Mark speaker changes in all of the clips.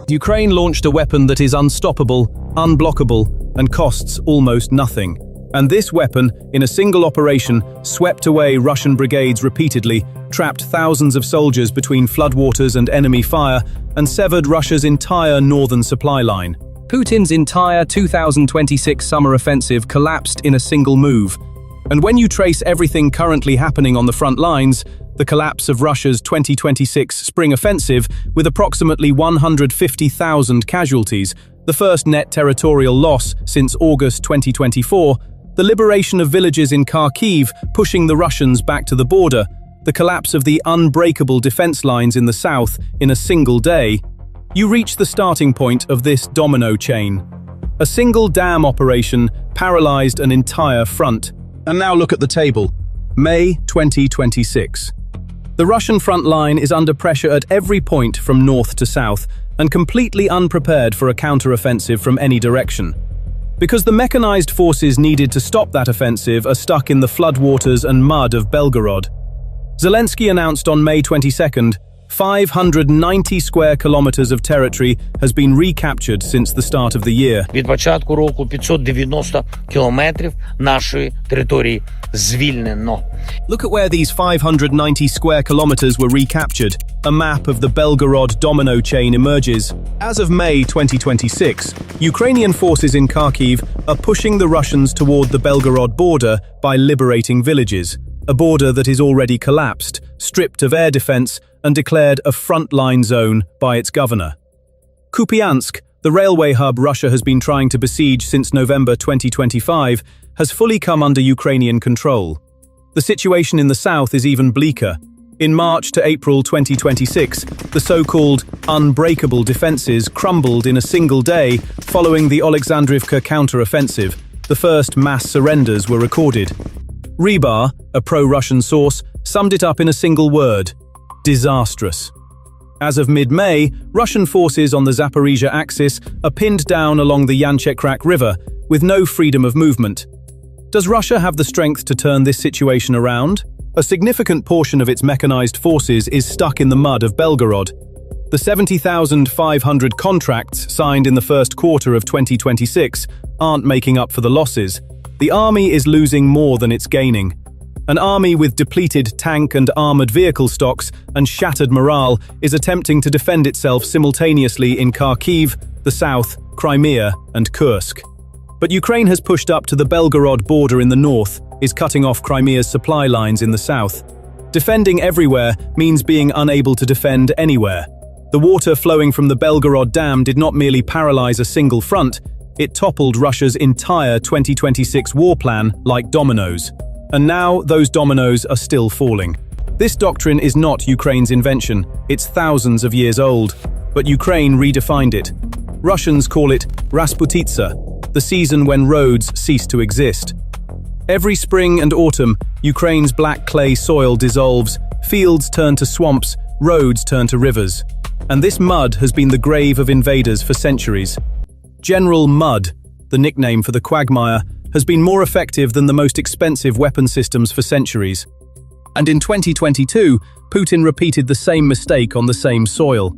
Speaker 1: Ukraine launched a weapon that is unstoppable, unblockable, and costs almost nothing. And this weapon, in a single operation, swept away Russian brigades repeatedly, trapped thousands of soldiers between floodwaters and enemy fire, and severed Russia's entire northern supply line. Putin's entire 2026 summer offensive collapsed in a single move. And when you trace everything currently happening on the front lines, the collapse of Russia's 2026 spring offensive, with approximately 150,000 casualties, the first net territorial loss since August 2024, the liberation of villages in Kharkiv pushing the Russians back to the border, the collapse of the unbreakable defense lines in the south in a single day, you reach the starting point of this domino chain. A single dam operation paralyzed an entire front. And now look at the table. May 2026. The Russian front line is under pressure at every point from north to south and completely unprepared for a counter-offensive from any direction. Because the mechanized forces needed to stop that offensive are stuck in the floodwaters and mud of Belgorod. Zelensky announced on May 22nd, 590 square kilometers of territory has been recaptured since the start of the year.
Speaker 2: Від початку року 590 кілометрів нашої території звільнено.
Speaker 1: Look at where these 590 square kilometers were recaptured. A map of the Belgorod domino chain emerges. As of May 2026, Ukrainian forces in Kharkiv are pushing the Russians toward the Belgorod border by liberating villages, a border that is already collapsed, stripped of air defense, and declared a frontline zone by its governor. Kupiansk, the railway hub Russia has been trying to besiege since November 2025, has fully come under Ukrainian control. The situation in the south is even bleaker. In March to April 2026, the so-called unbreakable defenses crumbled in a single day following the Alexandrivka counter-offensive. The first mass surrenders were recorded. Rybar, a pro-Russian source, summed it up in a single word: disastrous. As of mid-May, Russian forces on the Zaporizhia axis are pinned down along the Yanchekrak River, with no freedom of movement. Does Russia have the strength to turn this situation around? A significant portion of its mechanized forces is stuck in the mud of Belgorod. The 70,500 contracts signed in the first quarter of 2026 aren't making up for the losses. The army is losing more than it's gaining. An army with depleted tank and armored vehicle stocks and shattered morale is attempting to defend itself simultaneously in Kharkiv, the south, Crimea, and Kursk. But Ukraine has pushed up to the Belgorod border in the north, is cutting off Crimea's supply lines in the south. Defending everywhere means being unable to defend anywhere. The water flowing from the Belgorod Dam did not merely paralyze a single front, it toppled Russia's entire 2026 war plan like dominoes. And now those dominoes are still falling. This doctrine is not Ukraine's invention, it's thousands of years old. But Ukraine redefined it. Russians call it Rasputitsa, the season when roads cease to exist. Every spring and autumn, Ukraine's black clay soil dissolves, fields turn to swamps, roads turn to rivers. And this mud has been the grave of invaders for centuries. General Mud, the nickname for the quagmire, has been more effective than the most expensive weapon systems for centuries. And in 2022, Putin repeated the same mistake on the same soil.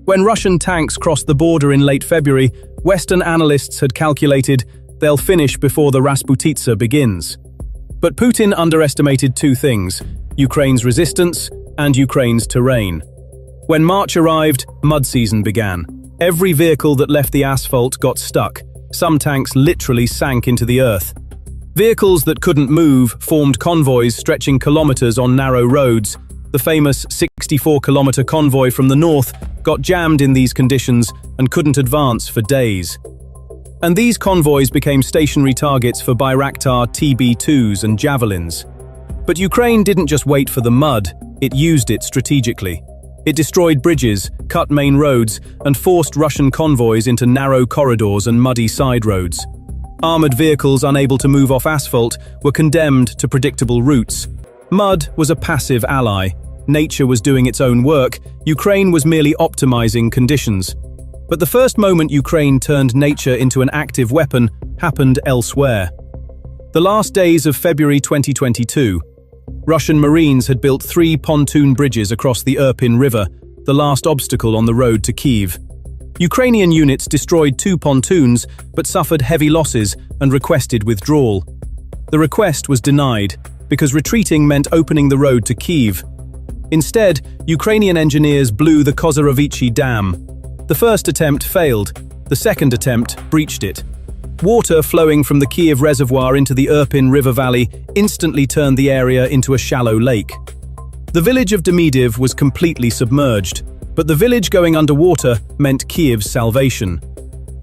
Speaker 1: When Russian tanks crossed the border in late February, Western analysts had calculated they'll finish before the Rasputitsa begins. But Putin underestimated two things: Ukraine's resistance and Ukraine's terrain. When March arrived, mud season began. Every vehicle that left the asphalt got stuck. Some tanks literally sank into the earth. Vehicles that couldn't move formed convoys stretching kilometers on narrow roads. The famous 64-kilometer convoy from the north got jammed in these conditions and couldn't advance for days. And these convoys became stationary targets for Bayraktar TB2s and Javelins. But Ukraine didn't just wait for the mud, it used it strategically. It destroyed bridges, cut main roads, and forced Russian convoys into narrow corridors and muddy side roads. Armored vehicles unable to move off asphalt were condemned to predictable routes. Mud was a passive ally. Nature was doing its own work. Ukraine was merely optimizing conditions. But the first moment Ukraine turned nature into an active weapon happened elsewhere. The last days of February 2022, Russian Marines had built 3 pontoon bridges across the Irpin River, the last obstacle on the road to Kyiv. Ukrainian units destroyed 2 pontoons but suffered heavy losses and requested withdrawal. The request was denied because retreating meant opening the road to Kyiv. Instead, Ukrainian engineers blew the Kozarovichi Dam. The first attempt failed. The second attempt breached it. Water flowing from the Kyiv reservoir into the Irpin River valley instantly turned the area into a shallow lake. The village of Demidiv was completely submerged, but the village going underwater meant Kyiv's salvation.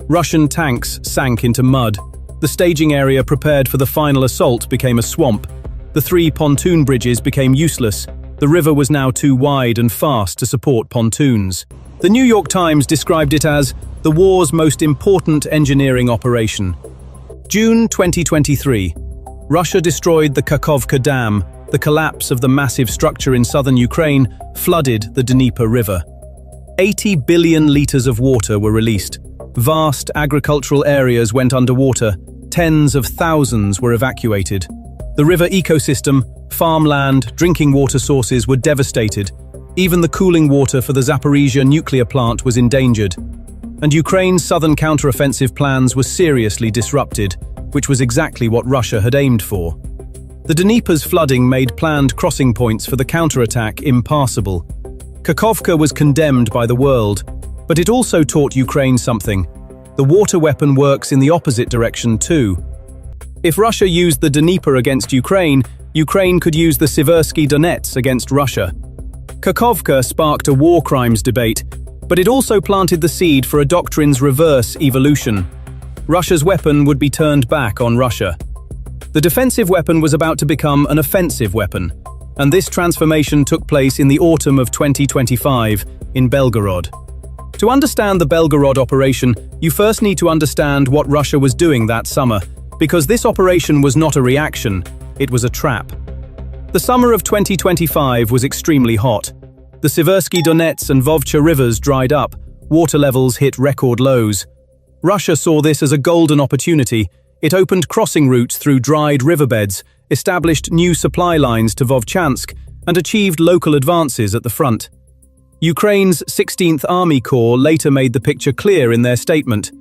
Speaker 1: Russian tanks sank into mud. The staging area prepared for the final assault became a swamp. The 3 pontoon bridges became useless. The river was now too wide and fast to support pontoons. The New York Times described it as the war's most important engineering operation. June 2023. Russia destroyed the Kakhovka Dam. The collapse of the massive structure in southern Ukraine flooded the Dnieper River. 80 billion liters of water were released. Vast agricultural areas went underwater. Tens of thousands were evacuated. The river ecosystem, farmland, drinking water sources were devastated. Even the cooling water for the Zaporizhzhia nuclear plant was endangered. And Ukraine's southern counteroffensive plans were seriously disrupted, which was exactly what Russia had aimed for. The Dnieper's flooding made planned crossing points for the counterattack impassable. Kakhovka was condemned by the world, but it also taught Ukraine something. The water weapon works in the opposite direction too. If Russia used the Dnieper against Ukraine, Ukraine could use the Siversky Donets against Russia. Kakhovka sparked a war crimes debate, but it also planted the seed for a doctrine's reverse evolution. Russia's weapon would be turned back on Russia. The defensive weapon was about to become an offensive weapon, and this transformation took place in the autumn of 2025 in Belgorod. To understand the Belgorod operation, you first need to understand what Russia was doing that summer, because this operation was not a reaction, it was a trap. The summer of 2025 was extremely hot. The Siversky Donets and Vovcha rivers dried up, water levels hit record lows. Russia saw this as a golden opportunity. It opened crossing routes through dried riverbeds, established new supply lines to Vovchansk, and achieved local advances at the front. Ukraine's 16th Army Corps later made the picture clear in their statement.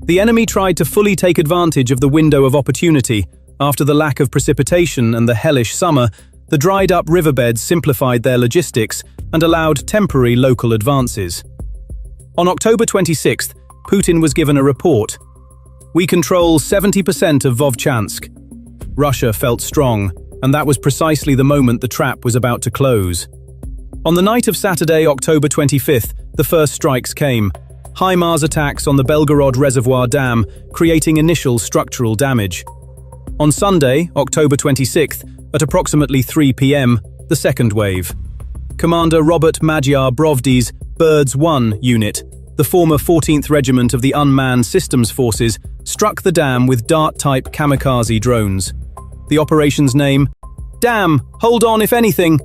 Speaker 1: The enemy tried to fully take advantage of the window of opportunity. After the lack of precipitation and the hellish summer, the dried-up riverbeds simplified their logistics and allowed temporary local advances. On October 26th, Putin was given a report. "We control 70% of Vovchansk." Russia felt strong, and that was precisely the moment the trap was about to close. On the night of Saturday, October 25th, the first strikes came. HIMARS attacks on the Belgorod Reservoir Dam, creating initial structural damage. On Sunday, October 26th, at approximately 3 p.m., the second wave. Commander Robert Magyar Brovdy's Birds 1 unit, the former 14th Regiment of the Unmanned Systems Forces, struck the dam with Dart-type kamikaze drones. The operation's name? Dam, hold on if anything!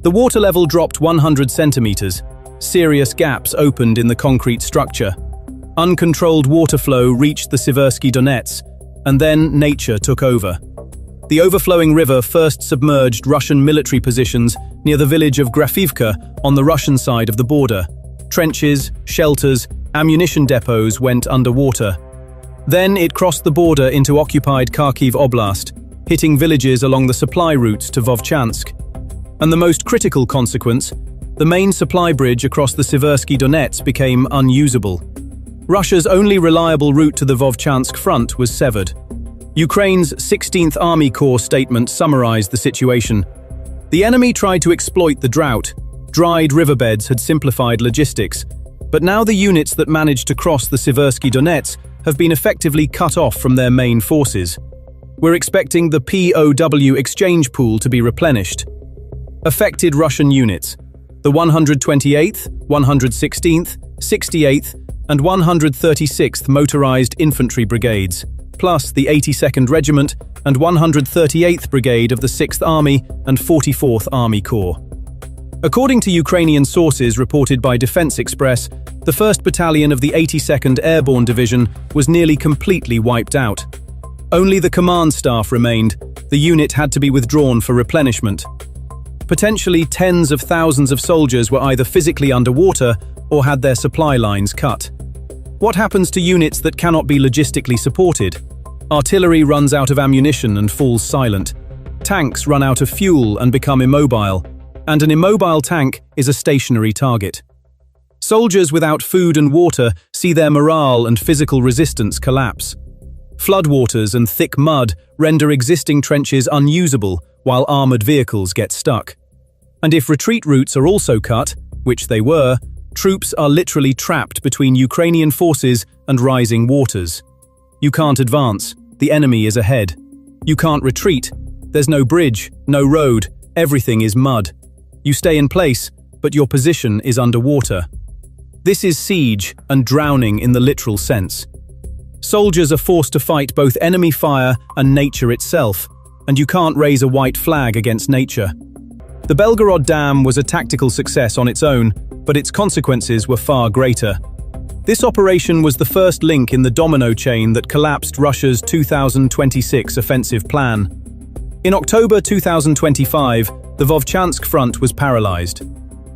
Speaker 1: The water level dropped 100 centimeters. Serious gaps opened in the concrete structure. Uncontrolled water flow reached the Siversky Donets, and then nature took over. The overflowing river first submerged Russian military positions near the village of Grafivka on the Russian side of the border. Trenches, shelters, ammunition depots went underwater. Then it crossed the border into occupied Kharkiv Oblast, hitting villages along the supply routes to Vovchansk. And the most critical consequence, the main supply bridge across the Siversky Donets became unusable. Russia's only reliable route to the Vovchansk front was severed. Ukraine's 16th Army Corps statement summarized the situation. The enemy tried to exploit the drought. Dried riverbeds had simplified logistics, but now the units that managed to cross the Siversky Donets have been effectively cut off from their main forces. We're expecting the POW exchange pool to be replenished. Affected Russian units. The 128th, 116th, 68th, and 136th Motorized Infantry Brigades, plus the 82nd Regiment and 138th Brigade of the 6th Army and 44th Army Corps. According to Ukrainian sources reported by Defense Express, the 1st Battalion of the 82nd Airborne Division was nearly completely wiped out. Only the command staff remained. The unit had to be withdrawn for replenishment. Potentially tens of thousands of soldiers were either physically underwater or had their supply lines cut. What happens to units that cannot be logistically supported? Artillery runs out of ammunition and falls silent. Tanks run out of fuel and become immobile, and an immobile tank is a stationary target. Soldiers without food and water see their morale and physical resistance collapse. Floodwaters and thick mud render existing trenches unusable while armored vehicles get stuck. And if retreat routes are also cut, which they were, troops are literally trapped between Ukrainian forces and rising waters. You can't advance, the enemy is ahead. You can't retreat, there's no bridge, no road, everything is mud. You stay in place, but your position is underwater. This is siege and drowning in the literal sense. Soldiers are forced to fight both enemy fire and nature itself, and you can't raise a white flag against nature. The Belgorod Dam was a tactical success on its own, but its consequences were far greater. This operation was the first link in the domino chain that collapsed Russia's 2026 offensive plan. In October 2025, the Vovchansk front was paralyzed.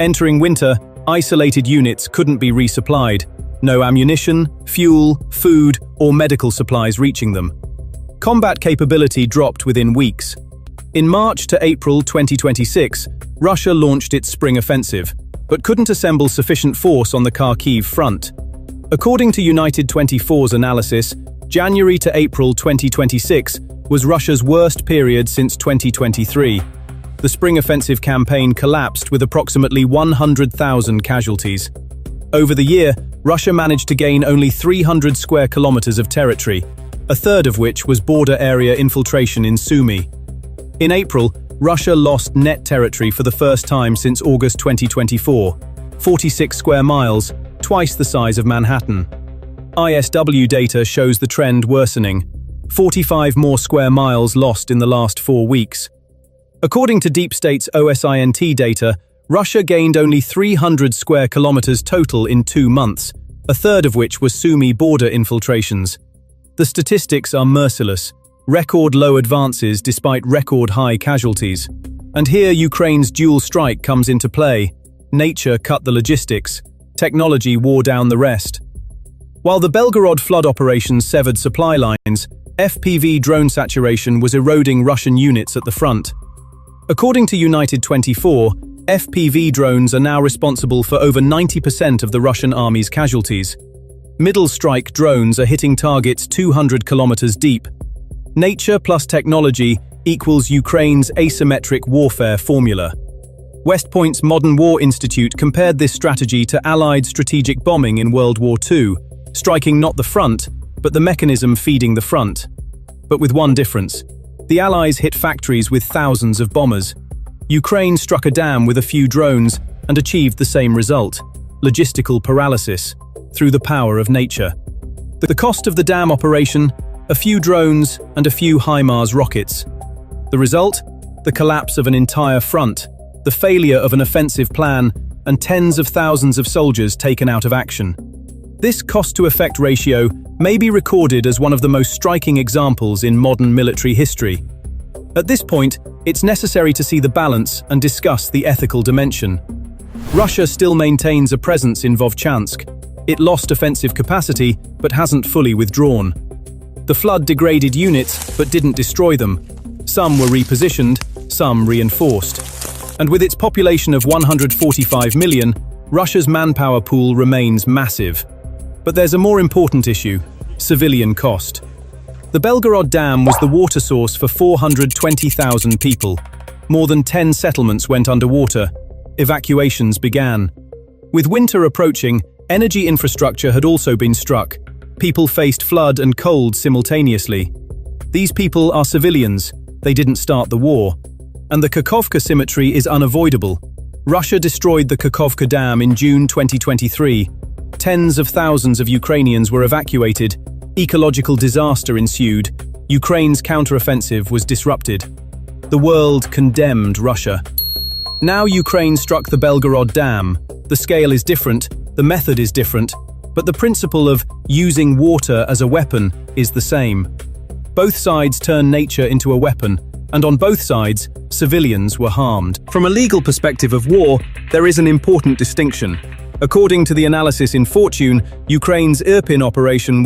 Speaker 1: Entering winter, isolated units couldn't be resupplied. No ammunition, fuel, food, or medical supplies reaching them. Combat capability dropped within weeks. In March to April 2026, Russia launched its spring offensive, but couldn't assemble sufficient force on the Kharkiv front. According to United 24's analysis, January to April 2026 was Russia's worst period since 2023. The spring offensive campaign collapsed with approximately 100,000 casualties. Over the year, Russia managed to gain only 300 square kilometers of territory, a third of which was border area infiltration in Sumy. In April, Russia lost net territory for the first time since August 2024, 46 square miles, twice the size of Manhattan. ISW data shows the trend worsening, 45 more square miles lost in the last 4 weeks. According to Deep State's OSINT data, Russia gained only 300 square kilometers total in 2 months, a third of which was Sumy border infiltrations. The statistics are merciless. Record low advances despite record high casualties. And here Ukraine's dual strike comes into play. Nature cut the logistics. Technology wore down the rest. While the Belgorod flood operations severed supply lines, FPV drone saturation was eroding Russian units at the front. According to United 24, FPV drones are now responsible for over 90% of the Russian army's casualties. Middle strike drones are hitting targets 200 kilometers deep. Nature plus technology equals Ukraine's asymmetric warfare formula. West Point's Modern War Institute compared this strategy to Allied strategic bombing in World War II, striking not the front, but the mechanism feeding the front. But with one difference. The Allies hit factories with thousands of bombers. Ukraine struck a dam with a few drones and achieved the same result: logistical paralysis, through the power of nature. The cost of the dam operation: a few drones and a few HIMARS rockets. The result? The collapse of an entire front, the failure of an offensive plan, and tens of thousands of soldiers taken out of action. This cost-to-effect ratio may be recorded as one of the most striking examples in modern military history. At this point, it's necessary to see the balance and discuss the ethical dimension. Russia still maintains a presence in Vovchansk. It lost offensive capacity, but hasn't fully withdrawn. The flood degraded units, but didn't destroy them. Some were repositioned, some reinforced. And with its population of 145 million, Russia's manpower pool remains massive. But there's a more important issue: civilian cost. The Belgorod Dam was the water source for 420,000 people. More than 10 settlements went underwater. Evacuations began. With winter approaching, energy infrastructure had also been struck. People faced flood and cold simultaneously. These people are civilians. They didn't start the war. And the Kakhovka symmetry is unavoidable. Russia destroyed the Kakhovka Dam in June 2023. Tens of thousands of Ukrainians were evacuated. Ecological disaster ensued. Ukraine's counteroffensive was disrupted. The world condemned Russia. Now Ukraine struck the Belgorod Dam. The scale is different, the method is different, but the principle of using water as a weapon is the same. Both sides turn nature into a weapon, and on both sides, civilians were harmed. From a legal perspective of war, there is an important distinction. According to the analysis in Fortune, Ukraine's Irpin operation